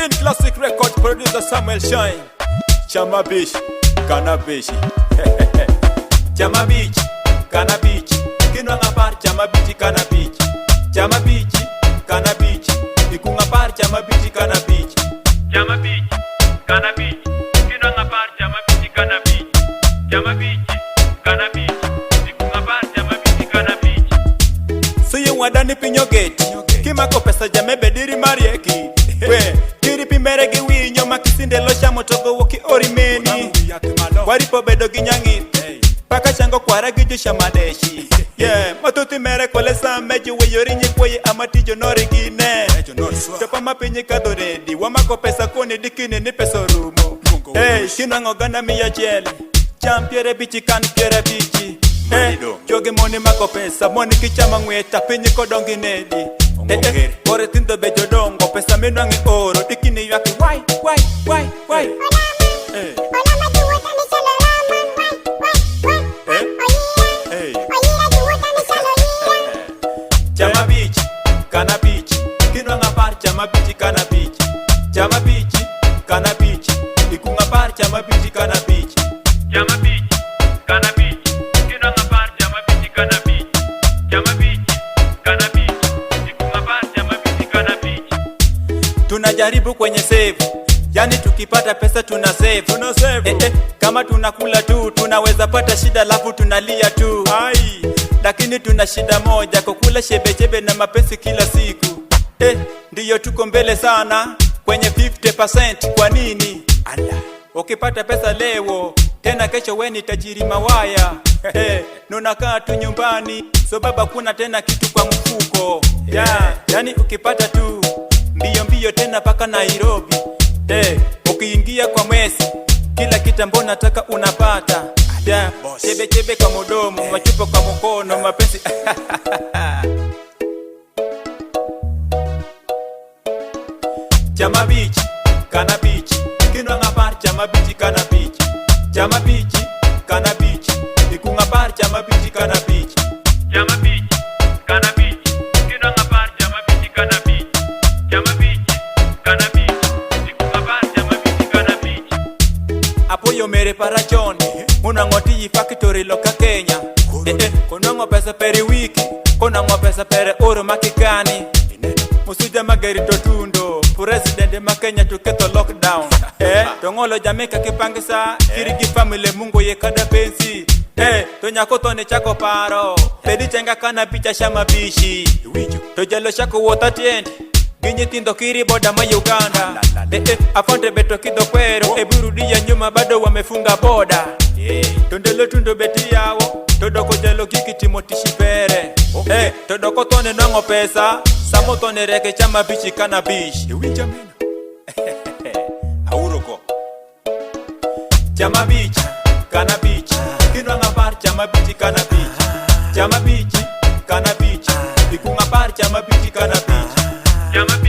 Queen Classic Record producer Samuel Shine. Chama Beach, Kana Beach. Chama Beach, Kana Beach. Kinwanga par Chama Beach, Kana Beach. Chama Beach, Kana Beach. Ikunga par Chama Beach, Kana Beach. Chama Beach, Kana Beach. Kinwanga par Chama Beach, Kana Beach. Chama Beach, Kana Beach. Ikunga par Chama Beach, Kana Beach. Siye wadani pinyo gate. Kimako pesa jame bediri marieki. We, kiri pimeregi winyo makisinde lo shamo togo woki orimeni. Waripo bedo ginyangi. Paka chango kwara gijusha madeshi. Yeah, matuti mere kole sameji we yorinyi kwe amatijo norigine. Topa mapinyi kadoredi. Wamako pesa koni dikine ni peso rumo. Hey, kinwango gana miya jele. Champiere bichi kan piere bichi. Hey, joge moni mako pesa. Moni kichama ngweta pinyi kodongi nedi. Kore tindo bejo dongo pesa minwangi oro. Dikine yaki why. Chama Beach, Kana Beach. Kinwanga par Chama Beach, Kana Beach. Chama Beach, Kana Beach. Ikunga par Chama Beach, Kana Beach. Chama Beach, Kana Beach. Kinwanga par Chama Beach, Kana Beach. Chama Beach, Kana Beach. Ikunga par Chama Beach, Kana Beach. Tunajaribu kwenye save. Yani tukipata pesa tuna save. Kama tunakula tu tunaweza pata shida lafu tunalia tu. Lakini tuna shida moja kukula shebechebe na mapesi kila siku. Ndiyo tuko mbele sana kwenye 50%. Kwa nini? Ukipata pesa leo tena kesho weni tajiri mawaya. Nunakaa tu nyumbani so baba kuna tena kitu kwa mfuko. Yani ukipata tu mbio tena paka Nairobi. Ukiingia kwa mwezi kila kitambo nataka unapata. Chebe kwa mudomo, machupo kwa mkono, mapenzi. Chama Beach, Kana Beach. Kinwanga par Chama Beach, Kana Beach. Chama Beach, Kana Beach. Ikunga par Chama Beach, Kana Beach. Chama Beach, Kana Beach. Kinwanga par Chama Beach, Kana Beach. Chama Beach, Kana Beach. Ikunga par Chama Beach, Kana Beach. Apoyo mere para choni. Unangoti factory loka Kenya. Konongo pesa peri wiki. Konongo pesa pere oro makikani. Musuja magari totundo. President makenya tuketo lockdown. Tongolo Jamaica kipangisa. Kirigi family mungo ye kada pensi. Tonyako ne chako paro. Pedi chenga kana picha shama bishi. Tojalo shako wota tiendi. Ginyi tindo kiri boda ma Uganda. Afonte beto kido kwero. Eburudi ya nyuma bado wamefunga boda. Tondelo tundo beti yawo. Todoko jelo kiki Timothy pere. Todoko tone nango pesa. Samo tone reke Chama Beach, Kana Beach. Auroko Chama Beach, Kana Beach. Kinwanga par Chama Beach, Kana Beach. Chama Beach, Kana Beach. Ikunga par Chama Beach, Kana Beach. Chama Beach.